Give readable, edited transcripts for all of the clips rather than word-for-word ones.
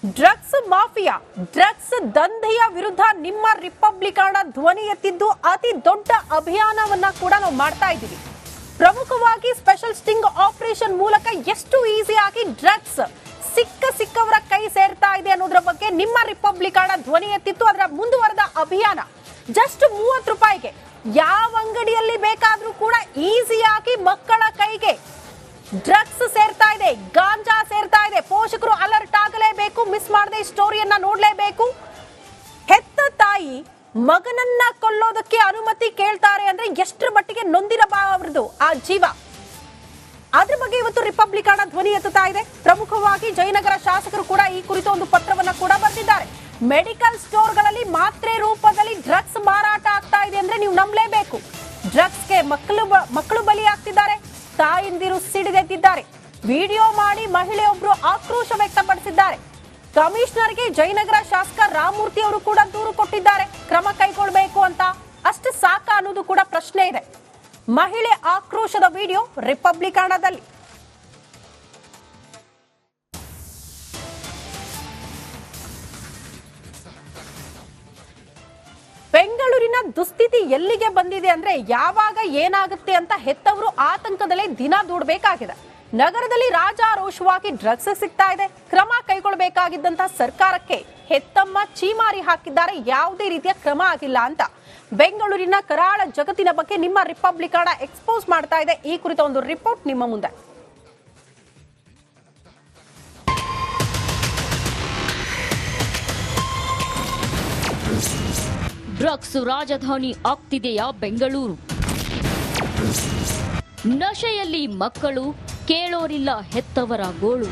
Drugs mafia, drugs ದಂಧೆಯ ವಿರುದ್ಧ ನಿಮ್ಮ Republican ಧ್ವನಿ ಎತ್ತಿದ್ದು ಅತಿ ದೊಡ್ಡ ಅಭಿಯಾನವನ್ನ ಕೂಡ ನಾವು ಮಾಡ್ತಾ ಇದ್ದೀವಿ. ಪ್ರಮುಖವಾಗಿ ಸ್ಪೆಷಲ್ ಸ್ಟಿಂಗ್ ಆಪರೇಷನ್ ಮೂಲಕ ಎಷ್ಟು ಈಸಿಯಾಗಿ ಡ್ರಗ್ಸ್ ಸಿಕ್ಕವರ ಕೈ ಸೇರ್ತಾ ಇದೆ ಅನ್ನೋದ್ರ ಬಗ್ಗೆ ನಿಮ್ಮ ರಿಪಬ್ಲಿಕನ್ ಧ್ವನಿ ಎತ್ತಿತ್ತು. ಅದರ ಮುಂದುವರೆದ ಅಭಿಯಾನ ಜಸ್ಟ್ 30 ರೂಪಾಯಿಗೆ ಯಾವ ಅಂಗಡಿಯಲ್ಲಿ ಬೇಕಾದ್ರೂ ಕೂಡ ಈಸಿಯಾಗಿ ಮಕ್ಕಳ ಕೈಗೆ ಡ್ರಗ್ಸ್ ಸೇರ್ತಾ ಇದೆ, ಗಾಂಜಾ ಸೇರ್ತಾ ಇದೆ. ಪೋಷಕರು ಅಲರ್ಟ್ ಆಗಲೇಬೇಕು, ಮಿಸ್ ಮಾಡದೆ ಈ ಸ್ಟೋರಿಯನ್ನ ನೋಡ್ಲೇಬೇಕು. ಹೆತ್ತ ತಾಯಿ ಮಗನನ್ನ ಕೊಲ್ಲೋದಕ್ಕೆ ಅನುಮತಿ ಕೇಳ್ತಾರೆ ಅಂದ್ರೆ ಎಷ್ಟರ ಮಟ್ಟಿಗೆ ನೊಂದಿರಬಾರದು ಆ ಜೀವ. ಅದ್ರ ಬಗ್ಗೆ ಇವತ್ತು ರಿಪಬ್ಲಿಕನ್ ಧ್ವನಿ ಎತ್ತುತ್ತಾ ಇದೆ. ಪ್ರಮುಖವಾಗಿ ಜಯನಗರ ಶಾಸಕರು ಕೂಡ ಈ ಕುರಿತು ಒಂದು ಪತ್ರವನ್ನ ಕೂಡ ಬರೆದಿದ್ದಾರೆ. ಮೆಡಿಕಲ್ ಸ್ಟೋರ್ಗಳಲ್ಲಿ ಮಾತ್ರೆ ರೂಪದಲ್ಲಿ ಡ್ರಗ್ಸ್ ಮಾರಾಟ ಆಗ್ತಾ ಇದೆ ಅಂದ್ರೆ ನೀವು ನಂಬಲೇಬೇಕು. ಡ್ರಗ್ಸ್ಗೆ ಮಕ್ಕಳು ಬಲಿಯಾಗ್ತಿದ್ದಾರೆ, ತಾಯಂದಿರು ಸಿಡಿದೆದ್ದಿದ್ದಾರೆ. ವಿಡಿಯೋ ಮಾಡಿ ಮಹಿಳೆಯೊಬ್ಬರು ಆಕ್ರೋಶ ವ್ಯಕ್ತಪಡಿಸಿದ್ದಾರೆ. ಕಮಿಷನರ್ಗೆ ಜಯನಗರ ಶಾಸಕ ರಾಮಮೂರ್ತಿ ಅವರು ಕೂಡ ದೂರು ಕೊಟ್ಟಿದ್ದಾರೆ, ಕ್ರಮ ಕೈಗೊಳ್ಳಬೇಕು ಅಂತ. ಅಷ್ಟು ಸಾಕ ಅನ್ನೋದು ಕೂಡ ಪ್ರಶ್ನೆ ಇದೆ. ಮಹಿಳೆ ಆಕ್ರೋಶದ ವಿಡಿಯೋ ರಿಪಬ್ಲಿಕನದಲ್ಲಿ. ಬೆಂಗಳೂರಿನ ದುಸ್ಥಿತಿ ಎಲ್ಲಿಗೆ ಬಂದಿದೆ ಅಂದ್ರೆ ಯಾವಾಗ ಏನಾಗುತ್ತೆ ಅಂತ ಹೆತ್ತವರು ಆತಂಕದಲ್ಲೇ ದಿನ ದೂಡಬೇಕಾಗಿದೆ. ನಗರದಲ್ಲಿ ರಾಜಾರೋಷವಾಗಿ ಡ್ರಗ್ಸ್ ಸಿಗ್ತಾ ಇದೆ. ಕ್ರಮ ಕೈಗೊಳ್ಳಬೇಕಾಗಿದ್ದಂತ ಸರ್ಕಾರಕ್ಕೆ ಹೆತ್ತಮ್ಮ ಚೀಮಾರಿ ಹಾಕಿದ್ದಾರೆ. ಯಾವುದೇ ರೀತಿಯ ಕ್ರಮ ಆಗಿಲ್ಲ ಅಂತ ಬೆಂಗಳೂರಿನ ಕರಾಳ ಜಗತ್ತಿನ ಬಗ್ಗೆ ನಿಮ್ಮ ರಿಪಬ್ಲಿಕನ್ ಎಕ್ಸ್ಪೋಸ್ ಮಾಡ್ತಾ ಇದೆ. ಈ ಕುರಿತ ಒಂದು ರಿಪೋರ್ಟ್ ನಿಮ್ಮ ಮುಂದೆ. ಡ್ರಗ್ಸ್ ರಾಜಧಾನಿ ಆಗ್ತಿದೆಯಾ ಬೆಂಗಳೂರು? ನಶೆಯಲ್ಲಿ ಮಕ್ಕಳು, ಕೇಳೋರಿಲ್ಲ ಹೆತ್ತವರ ಗೋಳು.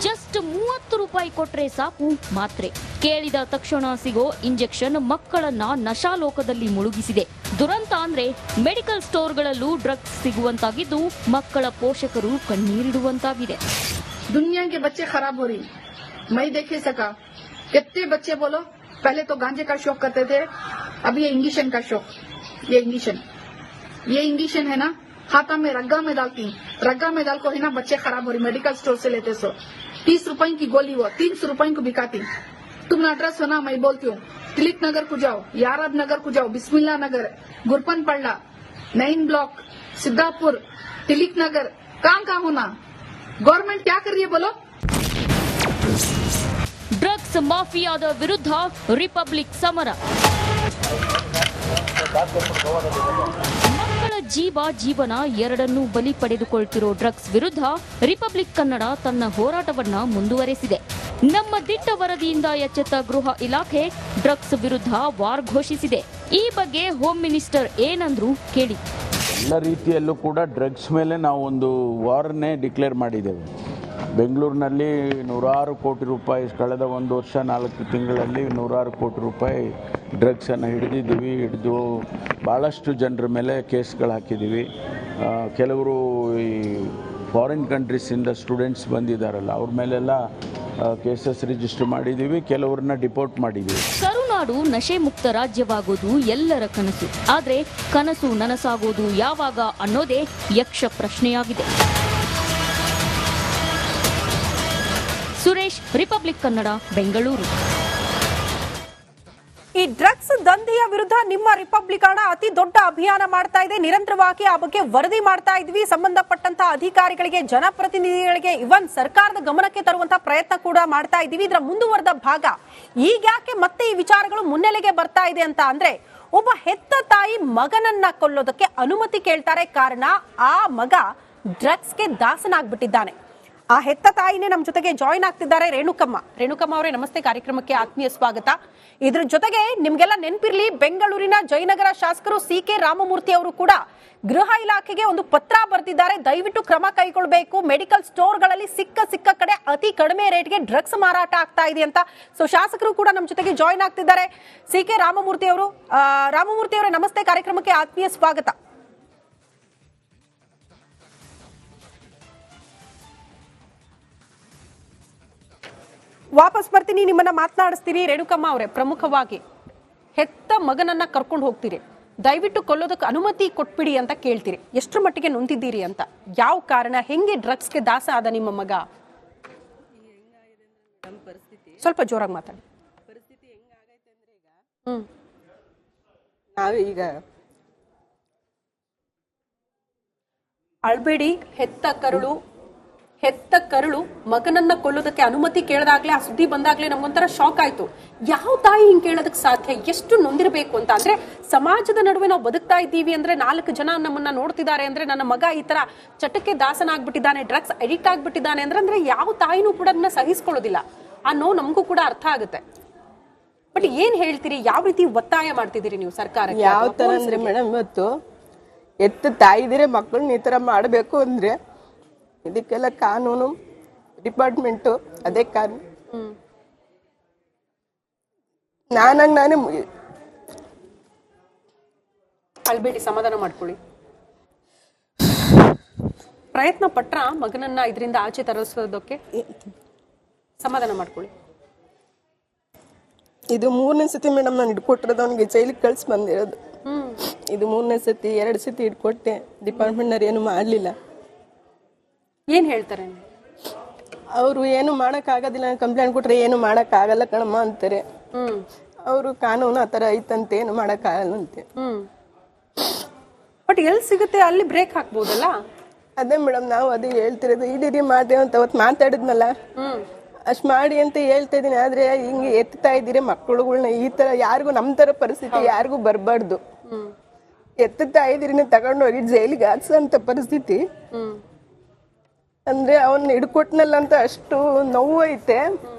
ಜಸ್ಟ್ 30 ರೂಪಾಯಿ ಕೊಟ್ರೆ ಸಾಕು ಮಾತ್ರೆ. ಕೇಳಿದ ತಕ್ಷಣ ಸಿಗೋ ಇಂಜೆಕ್ಷನ್ ಮಕ್ಕಳನ್ನ ನಶಾಲೋಕದಲ್ಲಿ ಮುಳುಗಿಸಿದೆ. ದುರಂತ ಅಂದ್ರೆ ಮೆಡಿಕಲ್ ಸ್ಟೋರ್ಗಳಲ್ಲೂ ಡ್ರಗ್ಸ್ ಸಿಗುವಂತಾಗಿದ್ದು ಮಕ್ಕಳ ಪೋಷಕರು ಕಣ್ಣೀರಿಡುವಂತಾಗಿದೆ. दुनिया के बच्चे खराब हो रही, मैं देख ही सका. कितने बच्चे बोलो पहले तो गांजे का शौक करते थे, अब ये इंजेक्शन का शौक. ये इंजेक्शन है ना, हाथा में रग्गा में डालती, रग्गा में डाल को है ना बच्चे खराब हो रही. मेडिकल स्टोर से लेते सो 30 रुपए की गोली, वो 300 रुपए को बिकाती. तुम एड्रेस हो ना, मैं बोलती हूँ. तिलक नगर को जाओ, याराद नगर को जाओ, बिस्मिल्ला नगर, गुरपन पड़ला, 9 ब्लॉक, सिद्धापुर, तिलक नगर, कहाँ होना. गवर्नमेंट क्या कर रही है बोलो? ಡ್ರಗ್ಸ್ ಮಾಫಿಯಾದ ವಿರುದ್ಧ ರಿಪಬ್ಲಿಕ್ ಸಮರ. ಮಕ್ಕಳ ಜೀವನ ಎರಡನ್ನೂ ಬಲಿ ಪಡೆದುಕೊಳ್ತಿರೋ ಡ್ರಗ್ಸ್ ವಿರುದ್ಧ ರಿಪಬ್ಲಿಕ್ ಕನ್ನಡ ತನ್ನ ಹೋರಾಟವನ್ನ ಮುಂದುವರೆಸಿದೆ. ನಮ್ಮ ದಿಟ್ಟ ವರದಿಯಿಂದ ಎಚ್ಚೆತ್ತ ಗೃಹ ಇಲಾಖೆ ಡ್ರಗ್ಸ್ ವಿರುದ್ಧ ವಾರ್ ಘೋಷಿಸಿದೆ. ಈ ಬಗ್ಗೆ ಹೋಮ್ ಮಿನಿಸ್ಟರ್ ಏನಂದ್ರು ಕೇಳಿ. ಎಲ್ಲ ರೀತಿಯಲ್ಲೂ ಕೂಡ ಡ್ರಗ್ಸ್ ಮೇಲೆ ನಾವು ಒಂದು ವಾರ್ನೇ ಡಿಕ್ಲೇರ್ ಮಾಡಿದ್ದೇವೆ. ಬೆಂಗಳೂರಿನಲ್ಲಿ 100 ಕೋಟಿ ರೂಪಾಯಿ ಕಳೆದ 1 ವರ್ಷ 4 ತಿಂಗಳಲ್ಲಿ 100 ಕೋಟಿ ರೂಪಾಯಿ ಡ್ರಗ್ಸನ್ನು ಹಿಡಿದು ಭಾಳಷ್ಟು ಜನರ ಮೇಲೆ ಕೇಸ್ಗಳು ಹಾಕಿದ್ದೀವಿ. ಕೆಲವರು ಈ ಫಾರಿನ್ ಕಂಟ್ರೀಸಿಂದ ಸ್ಟೂಡೆಂಟ್ಸ್ ಬಂದಿದ್ದಾರಲ್ಲ ಅವ್ರ ಮೇಲೆಲ್ಲ ಕೇಸಸ್ ರಿಜಿಸ್ಟರ್ ಮಾಡಿದ್ದೀವಿ, ಕೆಲವ್ರನ್ನ ಡಿಪೋರ್ಟ್ ಮಾಡಿದ್ದೀವಿ. ಕರುನಾಡು ನಶೆ ಮುಕ್ತ ರಾಜ್ಯವಾಗೋದು ಎಲ್ಲರ ಕನಸು. ಆದ್ರೆ ಕನಸು ನನಸಾಗೋದು ಯಾವಾಗ ಅನ್ನೋದೇ ಯಕ್ಷ ಪ್ರಶ್ನೆಯಾಗಿದೆ. ಸುರೇಶ್, ರಿಪಬ್ಲಿಕ್ ಕನ್ನಡ, ಬೆಂಗಳೂರು. ಈ ಡ್ರಗ್ಸ್ ದಂಧೆಯ ವಿರುದ್ಧ ನಿಮ್ಮ ರಿಪಬ್ಲಿಕನ್ ಅತಿ ದೊಡ್ಡ ಅಭಿಯಾನ ಮಾಡ್ತಾ ಇದೆ. ನಿರಂತರವಾಗಿ ಆ ಬಗ್ಗೆ ವರದಿ ಮಾಡ್ತಾ ಇದ್ವಿ. ಸಂಬಂಧಪಟ್ಟಂತಹ ಅಧಿಕಾರಿಗಳಿಗೆ, ಜನಪ್ರತಿನಿಧಿಗಳಿಗೆ, ಇವನ್ ಸರ್ಕಾರದ ಗಮನಕ್ಕೆ ತರುವಂತಹ ಪ್ರಯತ್ನ ಕೂಡ ಮಾಡ್ತಾ ಇದ್ದೀವಿ. ಇದರ ಮುಂದುವರೆದ ಭಾಗ ಈಗ ಯಾಕೆ ಮತ್ತೆ ಈ ವಿಚಾರಗಳು ಮುನ್ನೆಲೆಗೆ ಬರ್ತಾ ಇದೆ ಅಂತ ಅಂದ್ರೆ, ಒಬ್ಬ ಹೆತ್ತ ತಾಯಿ ಮಗನನ್ನ ಕೊಲ್ಲೋದಕ್ಕೆ ಅನುಮತಿ ಕೇಳ್ತಾರೆ. ಕಾರಣ ಆ ಮಗ ಡ್ರಗ್ಸ್ಗೆ ದಾಸನಾಗ್ಬಿಟ್ಟಿದ್ದಾನೆ. ಆ ಹೆತ್ತ ತಾಯಿನೇ ನಮ್ಮ ಜೊತೆಗೆ ಜಾಯಿನ್ ಆಗ್ತಿದ್ದಾರೆ. ರೇಣುಕಮ್ಮ ಅವರೇ ನಮಸ್ತೆ, ಕಾರ್ಯಕ್ರಮಕ್ಕೆ ಆತ್ಮೀಯ ಸ್ವಾಗತ. ಇದ್ರ ಜೊತೆಗೆ ನಿಮ್ಗೆಲ್ಲ ನೆನಪಿರ್ಲಿ, ಬೆಂಗಳೂರಿನ ಜಯನಗರ ಶಾಸಕರು CK ರಾಮಮೂರ್ತಿ ಅವರು ಕೂಡ ಗೃಹ ಇಲಾಖೆಗೆ ಒಂದು ಪತ್ರ ಬರೆದಿದ್ದಾರೆ. ದಯವಿಟ್ಟು ಕ್ರಮ ಕೈಗೊಳ್ಳಬೇಕು. ಮೆಡಿಕಲ್ ಸ್ಟೋರ್ಗಳಲ್ಲಿ ಸಿಕ್ಕ ಕಡೆ ಅತಿ ಕಡಿಮೆ ರೇಟ್ಗೆ ಡ್ರಗ್ಸ್ ಮಾರಾಟ ಆಗ್ತಾ ಇದೆ ಅಂತ. ಸೊ ಶಾಸಕರು ಕೂಡ ನಮ್ಮ ಜೊತೆಗೆ ಜಾಯಿನ್ ಆಗ್ತಿದ್ದಾರೆ. CK ರಾಮಮೂರ್ತಿ ಅವರೇ ನಮಸ್ತೆ, ಕಾರ್ಯಕ್ರಮಕ್ಕೆ ಆತ್ಮೀಯ ಸ್ವಾಗತ. ವಾಪಸ್ ಬರ್ತೀನಿ, ನಿಮ್ಮನ್ನ ಮಾತನಾಡಿಸ್ತೀನಿ. ರೇಣುಕಮ್ಮ ಅವರೇ, ಪ್ರಮುಖವಾಗಿ ಹೆತ್ತ ಮಗನನ್ನ ಕರ್ಕೊಂಡು ಹೋಗ್ತೀರಿ, ದಯವಿಟ್ಟು ಕೊಲ್ಲೋದಕ್ಕೆ ಅನುಮತಿ ಕೊಟ್ಬಿಡಿ ಅಂತ ಕೇಳ್ತೀರಿ. ಎಷ್ಟರ ಮಟ್ಟಿಗೆ ನೊಂದಿದ್ದೀರಿ ಅಂತ? ಯಾವ ಕಾರಣ? ಹೆಂಗೆ ಡ್ರಗ್ಸ್ಗೆ ದಾಸ ಆದ ನಿಮ್ಮ ಮಗ? ಸ್ವಲ್ಪ ಜೋರಾಗಿ ಮಾತಾಡಿ. ನಾವೀಗ ಅಳ್ಬೇಡಿ. ಹೆತ್ತ ಕರುಳು ಮಗನನ್ನ ಕೊಲ್ಲೋದಕ್ಕೆ ಅನುಮತಿ ಕೇಳದಾಗ್ಲೇ, ಆ ಸುದ್ದಿ ಬಂದಾಗ್ಲೇ ನಮ್ಗೊಂಥರ ಶಾಕ್ ಆಯ್ತು. ಯಾವ ತಾಯಿ ಹಿಂಗ್ ಕೇಳೋದಕ್ಕೆ ಸಾಧ್ಯ? ಎಷ್ಟು ನೊಂದಿರ್ಬೇಕು ಅಂತ. ಅಂದ್ರೆ ಸಮಾಜದ ನಡುವೆ ನಾವು ಬದುಕ್ತಾ ಇದ್ದೀವಿ ಅಂದ್ರೆ, 4 ಜನ ನಮ್ಮನ್ನ ನೋಡ್ತಿದ್ದಾರೆ ಅಂದ್ರೆ, ನನ್ನ ಮಗ ಈ ತರ ಚಟಕ್ಕೆ ದಾಸನಾಗ್ಬಿಟ್ಟಿದ್ದಾನೆ, ಡ್ರಗ್ಸ್ ಅಡಿಕ್ಟ್ ಆಗ್ಬಿಟ್ಟಿದ್ದಾನೆ ಅಂದ್ರೆ ಯಾವ ತಾಯಿನೂ ಕೂಡ ಅದನ್ನ ಸಹಿಸ್ಕೊಳ್ಳೋದಿಲ್ಲ. ಆ ನೋವು ನಮಗೂ ಕೂಡ ಅರ್ಥ ಆಗುತ್ತೆ. ಬಟ್ ಏನ್ ಹೇಳ್ತೀರಿ? ಯಾವ ರೀತಿ ಒತ್ತಾಯ ಮಾಡ್ತಿದ್ದೀರಿ ನೀವು ಸರ್ಕಾರಕ್ಕೆ? ಯಾವ ತರ ಅಂದ್ರೆ ಮೇಡಮ್, ಇವತ್ತು ತಾಯಿದಿರೆ ಮಕ್ಕಳನ್ನ ಈ ತರ ಮಾಡಬೇಕು ಅಂದ್ರೆ ಇದಕ್ಕೆಲ್ಲ ಕಾನೂನು ಡಿಪಾರ್ಟ್ಮೆಂಟು ಅದೇ ಕಾನೂನು. ನಾನೇ ಅಳ್ಬೇಡಿ, ಸಮಾಧಾನ ಮಾಡ್ಕೊಳ್ಳಿ. ಪ್ರಯತ್ನ ಪಟ್ರ ಮಗನನ್ನ ಇದರಿಂದ ಆಚೆ ತರಿಸೋದಕ್ಕೆ? ಸಮಾಧಾನ ಮಾಡ್ಕೊಳ್ಳಿ. ಇದು 3ನೇ ಸತಿ ಮೇಡಮ್ ನಾನು ಹಿಡ್ಕೊಟ್ಟಿರೋದು, ಅವನಿಗೆ ಜೈಲಿಗೆ ಕಳ್ಸಿ ಬಂದಿರೋದು. ಇದು 3ನೇ ಸತಿ. 2 ಸತಿ ಹಿಡ್ಕೊಟ್ಟೆ, ಡಿಪಾರ್ಟ್ಮೆಂಟ್ನವ್ರು ಏನು ಮಾಡಲಿಲ್ಲ. ಏನ್ ಹೇಳ್ತಾರೆ? ಅವರು ಏನು ಮಾಡೋಕ್ಕಾಗೋದಿಲ್ಲ, ಕಂಪ್ಲೇಂಟ್ ಕೊಟ್ರೆ ಏನು ಮಾಡೋಕ್ಕಾಗಲ್ಲ ಕಣಮ್ಮ ಅಂತಾರೆ. ಅವರು ಕಾನೂನು ಆ ಥರ ಐತಂತೆ, ಏನು ಮಾಡೋಕ್ಕಾಗಲ್ಲಂತೆ. ಬಟ್ ಎಲ್ಲಿ ಸಿಗುತ್ತೆ? ಅಲ್ಲಿ ಬ್ರೇಕ್ ಹಾಕ್ಬೋದಲ್ಲ? ಅದೇ ಮೇಡಮ್ ನಾವು ಅದೇ ಹೇಳ್ತಿರೋದು. ಇಡೀ ಮಾಡ್ತೇವೆ ಅಂತ ಅವತ್ತು ಮಾತಾಡಿದ್ನಲ್ಲ, ಅಷ್ಟು ಮಾಡಿ ಅಂತ ಹೇಳ್ತಾ ಇದ್ದೀನಿ. ಆದ್ರೆ ಹಿಂಗೆ ಎತ್ತಾ ಇದ್ದೀರಿ ಮಕ್ಕಳುಗಳ್ನ. ಈ ತರ ಯಾರಿಗೂ ನಮ್ಮ ತರ ಪರಿಸ್ಥಿತಿ ಯಾರಿಗೂ ಬರಬಾರ್ದು. ಎತ್ತಾ ಇದ್ದೀರಿ ತಗೊಂಡೋಗಿ ಜೈಲಿಗೆ ಹಾಕ್ಸೋಂಥ ಪರಿಸ್ಥಿತಿ. ಅಂದ್ರೆ ಅವನ್ನ ಹಿಡ್ಕೊಟ್ನಲ್ಲ ಅಂತ ಅಷ್ಟು ನೋವು ಐತೆ.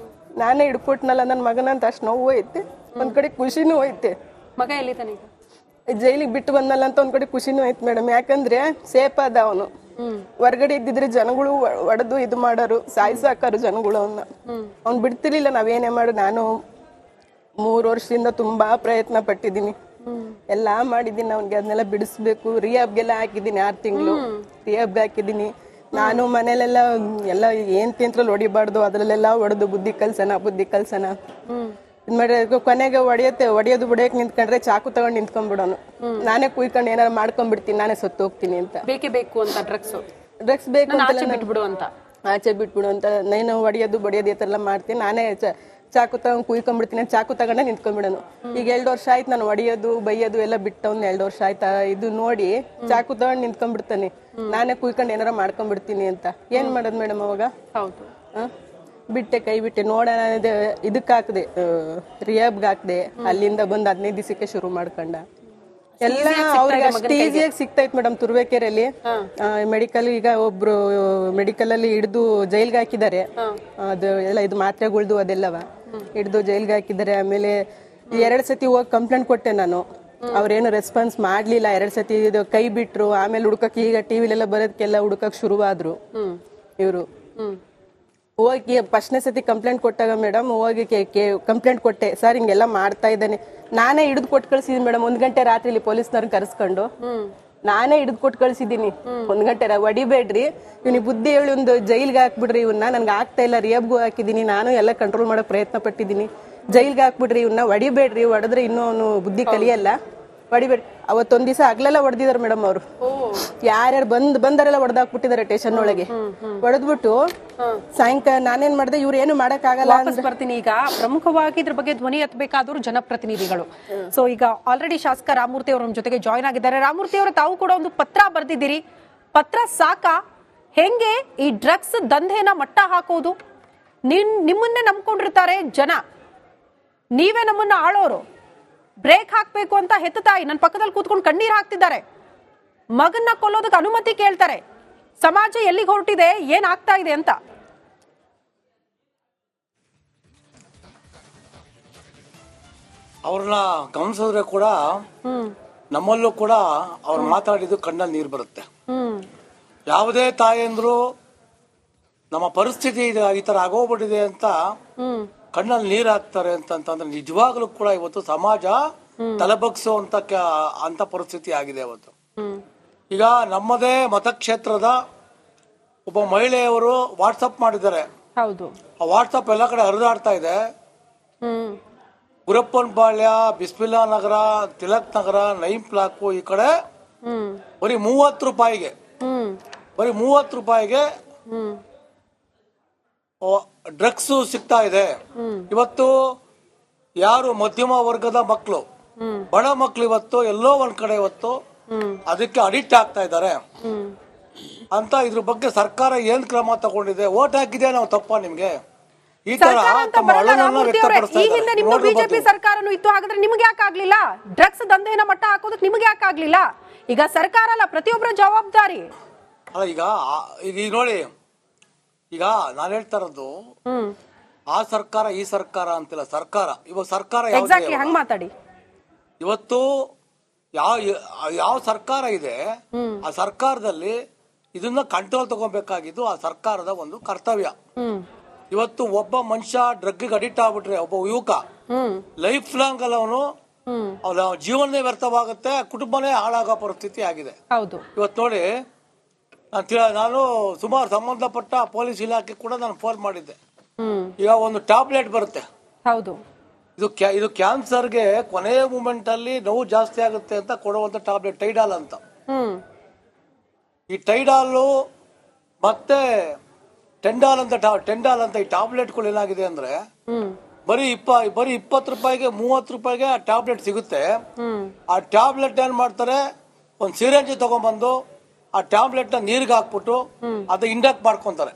ನಾನೇ ಹಿಡ್ಕೊಟ್ನಲ್ಲ ನನ್ನ ಮಗನ ಅಂತ ಅಷ್ಟು ನೋವು ಐತೆ. ಒಂದ್ ಕಡೆ ಖುಷಿನೂ ಐತೆ. ಮಗ ಎಲ್ಲಿತಾನೆ? ಜೈಲಿಗೆ ಬಿಟ್ಟು ಬಂದಲ್ಲ ಅಂತ ಒಂದ್ ಕಡೆ ಖುಷಿನೂ ಐತೆ ಮೇಡಮ್. ಯಾಕಂದ್ರೆ ಸೇಫ್ ಆದ ಅವನು. ಹೊರ್ಗಡೆ ಇದ್ದಿದ್ರೆ ಜನಗಳು ಒಡೆದು ಇದು ಮಾಡೋರು, ಸಾಯಿಸಾಕಾರು ಜನಗಳು ಅವನ್ನ. ಅವ್ನು ಬಿಡ್ತಿರ್ಲಿಲ್ಲ ನಾವೇನೇ ಮಾಡು. ನಾನು 3 ವರ್ಷದಿಂದ ತುಂಬಾ ಪ್ರಯತ್ನ ಪಟ್ಟಿದ್ದೀನಿ, ಎಲ್ಲಾ ಮಾಡಿದ್ದೀನಿ. ಅವ್ನಿಗೆ ಅದನ್ನೆಲ್ಲ ಬಿಡಿಸ್ಬೇಕು. ರಿಯಾಬ್ಗೆಲ್ಲ ಹಾಕಿದ್ದೀನಿ, 6 ತಿಂಗಳು ರಿಯಾಬ್ಗೆ ಹಾಕಿದ್ದೀನಿ. ನಾನು ಮನೇಲೆಲ್ಲ ಎಲ್ಲ ಏನ್ ತಿಂತ್ರಲ್ಲಿ ಹೊಡಿಬಾರ್ದು ಅದ್ರಲ್ಲೆಲ್ಲ ಹೊಡೆದು ಬುದ್ಧಿ ಕಲ್ಸನ ಇದ್ ಮಾಡಿ ಕೊನೆಗೆ ಹೊಡಿಯೋದು ಬಿಡಿಯಕ್ ನಿಂತ್ಕೊಂಡ್ರೆ ಚಾಕು ತಗೊಂಡ್ ನಿಂತ್ಕೊಂಡ್ಬಿಡೋನು. ನಾನೇ ಕುಯ್ಕೊಂಡು ಏನಾರು ಮಾಡ್ಕೊಂಡ್ಬಿಡ್ತೀನಿ, ನಾನೇ ಸತ್ತು ಹೋಗ್ತೀನಿ ಅಂತ. ಬೇಕೇ ಬೇಕು ಅಂತ ಡ್ರಗ್ಸ್ ಬೇಕು ಅಂತ ಆಚೆ ಬಿಟ್ಬಿಡು ಅಂತ ನಾನು ಹೊಡಿಯೋದು ಬಡಿಯೋದು ಈ ತರ ಎಲ್ಲ ಮಾಡ್ತೀನಿ. ನಾನೇ ಚಾಕು ತಗೊಂಡ್ ಕುಯ್ಕೊಂಡ್ಬಿಡ್ತೀನಿ, ಚಾಕು ತಗೊಂಡೆ ನಿಂತ್ಕೊಂಡ್ಬಿಡೋನು. ಈಗ 2 ವರ್ಷ ಆಯ್ತು ನಾನು ಹೊಡಿಯೋದು ಬೈಯೋದು ಎಲ್ಲ ಬಿಟ್ಟವ್ನು. 2 ವರ್ಷ ಆಯ್ತಾ ಇದು ನೋಡಿ ಚಾಕು ತಗೊಂಡ್ ನಿಂತ್ಕೊಂಡ್ಬಿಡ್ತಾನೆ. ನಾನೇ ಕುಯ್ಕೊಂಡು ಏನಾರ ಮಾಡ್ಕೊಂಡ್ಬಿಡ್ತೀನಿ ಅಂತ. ಏನ್ ಮಾಡೋದು ಮೇಡಮ್ ಅವಾಗ? ಹೌದು. ಬಿಟ್ಟೆ, ಕೈ ಬಿಟ್ಟೆ. ನೋಡೋಣ ಇದಕ್ಕೆ ಹಾಕ್ದೆ, ರಿಯಾಬ್ಗೆ ಹಾಕ್ದೆ. ಅಲ್ಲಿಂದ ಬಂದು 15 ದಿವಸಕ್ಕೆ ಶುರು ಮಾಡ್ಕೊಂಡ. ಎಲ್ಲ ಅವ್ರಿಗೆ ಅಷ್ಟು ಈಸಿಯಾಗಿ ಸಿಗ್ತೈತ್ ಮೇಡಮ್. ತುರುವೇಕೆರೆಯಲ್ಲಿ ಮೆಡಿಕಲ್, ಈಗ ಒಬ್ರು ಮೆಡಿಕಲ್ ಅಲ್ಲಿ ಹಿಡಿದು ಜೈಲ್ಗೆ ಹಾಕಿದ್ದಾರೆ. ಅದು ಎಲ್ಲ ಇದು ಮಾತ್ರೆಗಳ್ದು ಅದೆಲ್ಲವ ಹಿಡಿದು ಜೈಲ್ಗೆ ಹಾಕಿದ್ದಾರೆ. ಆಮೇಲೆ 2 ಸತಿ ಹೋಗಿ ಕಂಪ್ಲೇಂಟ್ ಕೊಟ್ಟೆ ನಾನು. ಅವ್ರೇನು ರೆಸ್ಪಾನ್ಸ್ ಮಾಡ್ಲಿಲ್ಲ. 2 ಸತಿ ಇದು ಕೈ ಬಿಟ್ರು. ಆಮೇಲೆ ಹುಡುಕಕ್ಕೆ ಈಗ ಟಿವಿಲೆಲ್ಲ ಬರೋದಕ್ಕೆಲ್ಲ ಹುಡುಕಕ್ ಶುರುವಾದ್ರು ಇವರು. ಹೋಗಿ 1ನೇ ಸತಿ ಕಂಪ್ಲೇಂಟ್ ಕೊಟ್ಟಾಗ ಮೇಡಮ್ ಹೋಗಿ ಕಂಪ್ಲೇಂಟ್ ಕೊಟ್ಟೆ, ಸರ್ ಹಿಂಗೆಲ್ಲ ಮಾಡ್ತಾ ಇದ್ದಾನೆ. ನಾನೇ ಹಿಡಿದು ಕೊಟ್ಟು ಕಳ್ಸಿದೀನಿ ಮೇಡಮ್. 1 ಗಂಟೆ ರಾತ್ರಿಲಿ ಪೊಲೀಸ್ನವ್ರನ್ನ ಕರೆಸ್ಕೊಂಡು ನಾನೇ ಹಿಡಿದು ಕೊಟ್ಟು ಕಳ್ಸಿದೀನಿ. 1 ಗಂಟೆ ಹೊಡಿಬೇಡ್ರಿ, ಇವ್ನಿಗೆ ಬುದ್ಧಿ ಹೇಳಿ ಒಂದು ಜೈಲ್ಗೆ ಹಾಕ್ಬಿಡ್ರಿ ಇವನ್ನ. ನನ್ಗೆ ಆಗ್ತಾ ಇಲ್ಲ, ರಿಯಾಬ್ಗೂ ಹಾಕಿದೀನಿ, ನಾನು ಎಲ್ಲ ಕಂಟ್ರೋಲ್ ಮಾಡೋ ಪ್ರಯತ್ನ ಪಟ್ಟಿದ್ದೀನಿ. ಜೈಲ್ಗೆ ಹಾಕ್ಬಿಡ್ರಿ ಇವನ್ನ, ಹೊಡಿಬೇಡ್ರಿ, ಹೊಡೆದ್ರೆ ಇನ್ನೂ ಅವನು ಬುದ್ಧಿ ಕಲಿಯಲ್ಲ, ಹೊಡಿಬೇಡ್ರಿ. ಅವತ್ತೊಂದ್ ದಿವಸ ಆಗ್ಲೆಲ್ಲ ಹೊಡೆದಿದ್ದಾರೆ ಮೇಡಮ್ ಅವರು. ಯಾರ್ಯಾರು ಬಂದರೆಲ್ಲ ಹೊಡೆದಾಕ್ಬಿಟ್ಟಿದ್ದಾರೆ ಸ್ಟೇಷನ್ ಒಳಗೆ. ಹೊಡೆದ್ಬಿಟ್ಟು ಸಾಯಂಕಾಲ ನಾನೇನ್ ಮಾಡಿದೆ, ಇವ್ರು ಏನು ಮಾಡಕ್ ಆಗಲ್ಲ ಬರ್ತೀನಿ. ಈಗ ಪ್ರಮುಖವಾಗಿ ಇದ್ರ ಬಗ್ಗೆ ಧ್ವನಿ ಎತ್ತಬೇಕಾದ್ರು ಜನಪ್ರತಿನಿಧಿಗಳು. ಸೊ ಈಗ ಆಲ್ರೆಡಿ ಶಾಸಕ ರಾಮಮೂರ್ತಿ ಅವರ ಜೊತೆಗೆ ಜಾಯ್ನ್ ಆಗಿದ್ದಾರೆ. ರಾಮಮೂರ್ತಿ ಅವರು, ತಾವು ಕೂಡ ಒಂದು ಪತ್ರ ಬರ್ದಿದ್ದೀರಿ. ಪತ್ರ ಸಾಕ? ಹೆಂಗೆ ಈ ಡ್ರಗ್ಸ್ ದಂಧೆನ ಮಟ್ಟ ಹಾಕೋದು? ನಿಮ್ಮನ್ನೇ ನಂಬ್ಕೊಂಡಿರ್ತಾರೆ ಜನ, ನೀವೇ ನಮ್ಮನ್ನ ಆಳೋರು. ಬ್ರೇಕ್ ಹಾಕ್ಬೇಕು ಅಂತ ಹೆತ್ತ ತಾಯಿ ನನ್ನ ಪಕ್ಕದಲ್ಲಿ ಕೂತ್ಕೊಂಡು ಕಣ್ಣೀರ್ ಹಾಕ್ತಿದ್ದಾರೆ. ಮಗನ್ನ ಕೊಲ್ಲೋದಕ್ಕೆ ಅನುಮತಿ ಕೇಳ್ತಾರೆ. ಸಮಾಜ ಎಲ್ಲಿಗೆ ಹೊರಟಿದೆ, ಏನ್ ಆಗ್ತಾ ಇದೆ ಅಂತ? ಅವ್ರನ್ನ ಗಮನಿಸಿದ್ರೆ ಕೂಡ ನಮ್ಮಲ್ಲೂ ಕೂಡ ಅವ್ರು ಮಾತಾಡಿದ್ದು ಕಣ್ಣಲ್ಲಿ ನೀರು ಬರುತ್ತೆ. ಯಾವುದೇ ತಾಯಂದ್ರು ನಮ್ಮ ಪರಿಸ್ಥಿತಿ ಈ ತರ ಆಗೋಗ್ಬಿಟ್ಟಿದೆ ಅಂತ ಕಣ್ಣಲ್ಲಿ ನೀರು ಹಾಕ್ತಾರೆ ಅಂತಂದ್ರೆ ನಿಜವಾಗ್ಲೂ ಕೂಡ ಇವತ್ತು ಸಮಾಜ ತಲೆಬಗ್ಸುವಂತ ಅಂತ ಪರಿಸ್ಥಿತಿ ಆಗಿದೆ ಇವತ್ತು. ಈಗ ನಮ್ಮದೇ ಮತಕ್ಷೇತ್ರದ ಒಬ್ಬ ಮಹಿಳೆಯವರು ವಾಟ್ಸಪ್ ಮಾಡಿದ್ದಾರೆ. ಹೌದು, ಆ ವಾಟ್ಸಪ್ ಎಲ್ಲ ಕಡೆ ಹರಿದಾಡ್ತಾ ಇದೆ. ಗುರಪ್ಪನಪಾಳ್ಯ, ಬಿಸ್ಮಿಲ್ಲಾ ನಗರ, ತಿಲಕ್ ನಗರ, ನೈಮ್ ಪ್ಲಾಕು ಈ ಕಡೆ ಬರೀ 30 ರೂಪಾಯಿಗೆ ಡ್ರಗ್ಸ್ ಸಿಗ್ತಾ ಇದೆ. ಇವತ್ತು ಯಾರು ಮಧ್ಯಮ ವರ್ಗದ ಮಕ್ಕಳು, ಬಡ ಮಕ್ಕಳು ಇವತ್ತು ಎಲ್ಲೋ ಒಂದ್ ಕಡೆ ಇವತ್ತು ಅದಕ್ಕೆ ಅಡಿಕ್ಟ್ ಆಗ್ತಾ ಇದ್ದಾರೆ ಅಂತ ಇದ್ರ ಬಗ್ಗೆ ಸರ್ಕಾರ ಏನ್ ಕ್ರಮ ತಗೊಂಡಿದೆ? ಓಟ್ ಹಾಕಿದೆ ನಾವು ತಪ್ಪ ನಿಮ್ಗೆ? ಈ ತರ ತಮ್ಮ ಅಳಲನ್ನ ವ್ಯಕ್ತಪಡಿಸ್ತಾ ಈ ಹಿಂದೆ ನಿಮ್ದು ಬಿಜೆಪಿ ಸರ್ಕಾರನೂ ಇತ್ತು, ಹಾಗಾದ್ರೆ ನಿಮ್ಗೆ ಯಾಕೆ ಆಗ್ಲಿಲ್ಲ? ಡ್ರಗ್ಸ್ ದಂಧೆನ ಮಟ್ಟ ಹಾಕೋದಕ್ಕೆ ನಿಮ್ಗೆ ಯಾಕೆ ಆಗ್ಲಿಲ್ಲ? ಈಗ ಸರ್ಕಾರ ಅಲ್ಲ, ಪ್ರತಿಯೊಬ್ಬರ ಜವಾಬ್ದಾರಿ ಅಲ್ಲ. ಈಗ ನೋಡಿ, ಈಗ ನಾನು ಹೇಳ್ತಾ ಇರೋದು ಆ ಸರ್ಕಾರ ಈ ಸರ್ಕಾರ ಅಂತಿಲ್ಲ. ಸರ್ಕಾರ ಇವಾಗ ಸರ್ಕಾರ ಎಕ್ಸಾಕ್ಟ್ಲಿ ಹಂಗ್ ಮಾತಾಡಿ. ಇವತ್ತು ಯಾವ ಸರ್ಕಾರ ಇದೆ, ಆ ಸರ್ಕಾರದಲ್ಲಿ ಇದನ್ನ ಕಂಟ್ರೋಲ್ ತಗೋಬೇಕಾಗಿದ್ದು ಆ ಸರ್ಕಾರದ ಒಂದು ಕರ್ತವ್ಯ. ಇವತ್ತು ಒಬ್ಬ ಮನುಷ್ಯ ಡ್ರಗ್ ಅಡಿಕ್ಟ್ ಆಗ್ಬಿಟ್ರೆ, ಒಬ್ಬ ಯುವಕ ಲೈಫ್ ಲಾಂಗ್ ಅಲ್ಲ ಅವನ ಜೀವನನೇ ವ್ಯರ್ಥವಾಗುತ್ತೆ, ಕುಟುಂಬನೇ ಹಾಳಾಗೋ ಪರಿಸ್ಥಿತಿ ಆಗಿದೆ. ಇವತ್ತು ನೋಡಿ, ನಾನು ಸುಮಾರು ಸಂಬಂಧಪಟ್ಟ ಪೊಲೀಸ್ ಇಲಾಖೆ ಕೂಡ ನಾನು ಫೋನ್ ಮಾಡಿದ್ದೆ. ಈಗ ಒಂದು ಟ್ಯಾಬ್ಲೆಟ್ ಬರುತ್ತೆ, ಇದು ಕ್ಯಾನ್ಸರ್ಗೆ ಕೊನೆಯ ಮೂಮೆಂಟ್ ಅಲ್ಲಿ ನೋವು ಜಾಸ್ತಿ ಆಗುತ್ತೆ ಅಂತ ಕೊಡುವಂತ ಟ್ಯಾಬ್ಲೆಟ್, ಟೈಡಾಲ್ ಅಂತ. ಈ ಟೈಡಾಲು ಮತ್ತೆ ಟೆಂಡಾಲ್ ಅಂತ ಈ ಟ್ಯಾಬ್ಲೆಟ್ಗಳು ಏನಾಗಿದೆ ಅಂದ್ರೆ ಬರೀ 20 ರೂಪಾಯಿಗೆ 30 ರೂಪಾಯಿಗೆ ಆ ಟ್ಯಾಬ್ಲೆಟ್ ಸಿಗುತ್ತೆ. ಆ ಟ್ಯಾಬ್ಲೆಟ್ ಏನ್ ಮಾಡ್ತಾರೆ, ಒಂದು ಸಿರಿಂಜ್ ತಗೊಂಡ್ಬಂದು ಆ ಟ್ಯಾಬ್ಲೆಟ್ ನ ನೀರಿಗೆ ಹಾಕ್ಬಿಟ್ಟು ಅದು ಇಂಡಕ್ಟ್ ಮಾಡ್ಕೊಂತಾರೆ.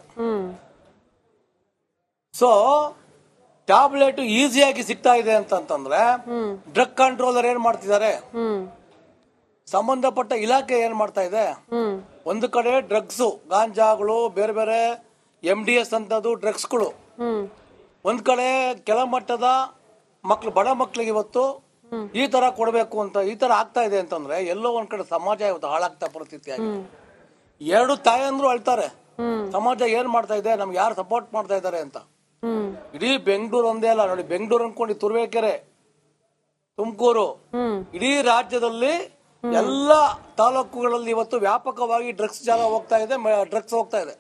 ಸೊ ಟ್ಯಾಬ್ಲೆಟ್ ಈಸಿಯಾಗಿ ಸಿಗ್ತಾ ಇದೆ ಅಂತಂದ್ರೆ ಡ್ರಗ್ ಕಂಟ್ರೋಲರ್ ಏನ್ ಮಾಡ್ತಿದ್ದಾರೆ, ಸಂಬಂಧಪಟ್ಟ ಇಲಾಖೆ ಏನ್ ಮಾಡ್ತಾ ಇದೆ? ಒಂದು ಕಡೆ ಡ್ರಗ್ಸ್, ಗಾಂಜಾಗಳು, ಬೇರೆ ಬೇರೆ MDS ಅಂತದ್ದು ಡ್ರಗ್ಸ್ಗಳು, ಒಂದ್ ಕಡೆ ಕೆಳ ಮಟ್ಟದ ಮಕ್ಳು, ಬಡ ಮಕ್ಳಿಗೆ ಇವತ್ತು ಈ ತರ ಕೊಡಬೇಕು ಅಂತ ಈ ತರ ಆಗ್ತಾ ಇದೆ ಅಂತಂದ್ರೆ ಎಲ್ಲೋ ಒಂದ್ ಕಡೆ ಸಮಾಜ ಇವತ್ತು ಹಾಳಾಗ್ತಾ ಪರಿಸ್ಥಿತಿ ಆಗಿದೆ. ಎರಡು ತಾಯಂದ್ರು ಅಳ್ತಾರೆ, ಸಮಾಜ ಏನ್ ಮಾಡ್ತಾ ಇದೆ, ನಮ್ಗೆ ಯಾರು ಸಪೋರ್ಟ್ ಮಾಡ್ತಾ ಇದ್ದಾರೆ ಅಂತ. ಇಡೀ ಬೆಂಗಳೂರು ಒಂದೇ ಅಲ್ಲ ನೋಡಿ, ಬೆಂಗಳೂರು ಅನ್ಕೊಂಡು ತುರುವೇಕೆರೆ, ತುಮಕೂರು, ಇಡೀ ರಾಜ್ಯದಲ್ಲಿ ಎಲ್ಲ ತಾಲೂಕುಗಳಲ್ಲಿ ಇವತ್ತು ವ್ಯಾಪಕವಾಗಿ ಡ್ರಗ್ಸ್ ಹೋಗ್ತಾ ಇದೆ.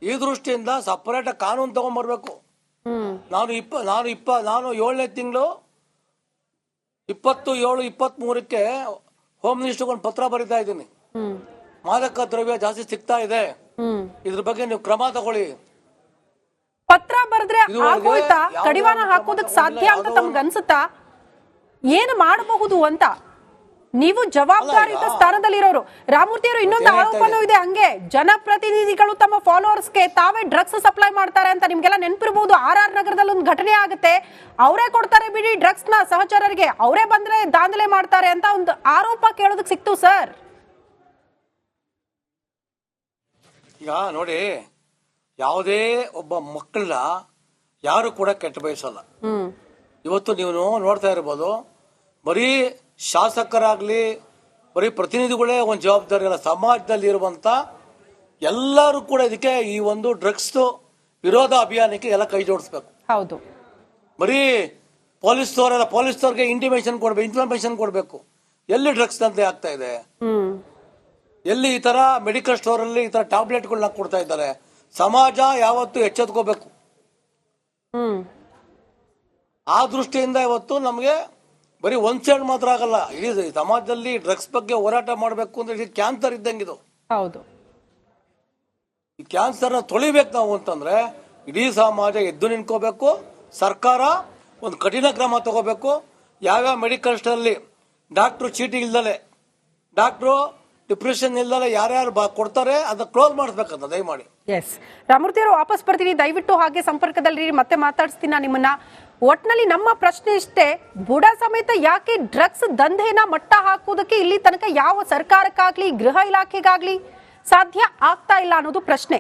ಈ ದೃಷ್ಟಿಯಿಂದ ಸಪರೇಟ್ ಕಾನೂನು ತಗೊಂಡ್ಬರ್ಬೇಕು. ನಾನು 7ನೇ ತಿಂಗಳು 27-23ಕ್ಕೆ ಹೋಮ್ ಮಿನಿಸ್ಟರ್ಗೆ ಒಂದು ಪತ್ರ ಬರೀತಾ ಇದ್ದೀನಿ. ಮಾದಕ ದ್ರವ್ಯ ಜಾಸ್ತಿ ಸಿಗ್ತಾ ಇದೆ, ಇದ್ರ ಬಗ್ಗೆ ನೀವು ಕ್ರಮ ತಗೊಳ್ಳಿ. ಪತ್ರ ಬರೆದ್ರೆ ಆಗೋಯ್ತಾ? ಕಡಿವಾಣ ಹಾಕೋದಕ್ಕೆ ಸಾಧ್ಯ ಅಂತ ತಮ್ಗೆ ಅನ್ಸುತ್ತಾ? ಏನು ಮಾಡಬಹುದು ಅಂತ ನೀವು ಜವಾಬ್ದಾರಿಯುತ ಸ್ಥಾನದಲ್ಲಿರೋರು. ರಾಮಮೂರ್ತಿ ಅವರು ಇನ್ನೊಂದು ಆರೋಪನೂ ಇದೆ, ಹಂಗೆ ಜನಪ್ರತಿನಿಧಿಗಳು ತಮ್ಮ ಫಾಲೋವರ್ಸ್ಗೆ ತಾವೇ ಡ್ರಗ್ಸ್ ಸಪ್ಲೈ ಮಾಡ್ತಾರೆ ಅಂತ. ನಿಮ್ಗೆಲ್ಲ ನೆನಪಿರಬಹುದು, RR ನಗರದಲ್ಲಿ ಒಂದು ಘಟನೆ ಆಗುತ್ತೆ, ಅವರೇ ಕೊಡ್ತಾರೆ ಬಿಡಿ ಡ್ರಗ್ಸ್ ನ ಸಹಚರರಿಗೆ, ಅವರೇ ಬಂದ್ರೆ ದಾಂಧಲೆ ಮಾಡ್ತಾರೆ ಅಂತ ಒಂದು ಆರೋಪ ಕೇಳೋದಕ್ಕೆ ಸಿಕ್ತು ಸರ್. ಈಗ ನೋಡಿ, ಯಾವುದೇ ಒಬ್ಬ ಮಕ್ಕಳನ್ನ ಯಾರು ಕೂಡ ಕೆಟ್ಟ ಬಯಸಲ್ಲ. ಇವತ್ತು ನೀವು ನೋಡ್ತಾ ಇರ್ಬೋದು, ಬರೀ ಶಾಸಕರಾಗ್ಲಿ, ಬರೀ ಪ್ರತಿನಿಧಿಗಳೇ ಒಂದು ಜವಾಬ್ದಾರಿ ಅಲ್ಲ, ಸಮಾಜದಲ್ಲಿ ಇರುವಂತ ಎಲ್ಲರೂ ಕೂಡ ಇದಕ್ಕೆ ಈ ಒಂದು ಡ್ರಗ್ಸ್ ವಿರೋಧ ಅಭಿಯಾನಕ್ಕೆ ಎಲ್ಲ ಕೈ ಜೋಡಿಸ್ಬೇಕು. ಹೌದು, ಬರೀ ಪೊಲೀಸ್ನವ್ರಿಗೆ ಇನ್ಫಾರ್ಮೇಶನ್ ಕೊಡಬೇಕು. ಎಲ್ಲಿ ಡ್ರಗ್ಸ್ ದಂಧೆ ಆಗ್ತಾ ಇದೆ, ಎಲ್ಲಿ ಈ ತರ ಮೆಡಿಕಲ್ ಸ್ಟೋರ್ ಅಲ್ಲಿ ಈ ತರ ಟ್ಯಾಬ್ಲೆಟ್ಗಳನ್ನ ಕೊಡ್ತಾ ಇದ್ದಾರೆ, ಸಮಾಜ ಯಾವತ್ತು ಎಚ್ಚೆತ್ಕೋಬೇಕು. ಆ ದೃಷ್ಟಿಯಿಂದ ಇವತ್ತು ನಮಗೆ ಬರೀ ಒಂದ್ ಸೈಡ್ ಮಾತ್ರ ಆಗಲ್ಲ, ಇಡೀ ಸಮಾಜದಲ್ಲಿ ಡ್ರಗ್ಸ್ ಬಗ್ಗೆ ಹೋರಾಟ ಮಾಡಬೇಕು ಅಂದ್ರೆ ಇದು ಕ್ಯಾನ್ಸರ್ ಇದ್ದಂಗಿದು. ಹೌದು, ಈ ಕ್ಯಾನ್ಸರ್ ನ ತೊಳಿಬೇಕು ನಾವು ಅಂತಂದ್ರೆ ಇಡೀ ಸಮಾಜ ಎದ್ದು ನಿಂತ್ಕೋಬೇಕು. ಸರ್ಕಾರ ಒಂದು ಕಠಿಣ ಕ್ರಮ ತಗೋಬೇಕು. ಯಾವ್ಯಾವ ಮೆಡಿಕಲ್ ಸ್ಟೋರ್ ಅಲ್ಲಿ ಡಾಕ್ಟರ್ ಚೀಟಿ ಇಲ್ದಲೆ, ಡಾಕ್ಟ್ರು ಡಿಪ್ರೆಷನ್ ಇಲ್ದಲೆ ಯಾರ್ಯಾರು ಕೊಡ್ತಾರೆ ಅದನ್ನ ಕ್ಲೋಸ್ ಮಾಡಿಸ್ಬೇಕಂತ ದಯಮಾಡಿ. ಎಸ್, ರಾಮಮೂರ್ತಿ ಅವರು ವಾಪಸ್ ಬರ್ತೀನಿ, ದಯವಿಟ್ಟು ಹಾಗೆ ಸಂಪರ್ಕದಲ್ಲಿ ಮತ್ತೆ ಮಾತಾಡಿಸ್ತೀನಿ ನಿಮ್ಮನ್ನ. ಒಟ್ನಲ್ಲಿ ನಮ್ಮ ಪ್ರಶ್ನೆ ಇಷ್ಟೇ, ಬುಡ ಸಮೇತ ಯಾಕೆ ಡ್ರಗ್ಸ್ ದಂಧೆನ ಮಟ್ಟ ಹಾಕುವುದಕ್ಕೆ ಇಲ್ಲಿ ತನಕ ಯಾವ ಸರ್ಕಾರಕ್ಕಾಗ್ಲಿ ಗೃಹ ಇಲಾಖೆಗಾಗ್ಲಿ ಸಾಧ್ಯ ಆಗ್ತಾ ಇಲ್ಲ ಅನ್ನೋದು ಪ್ರಶ್ನೆ.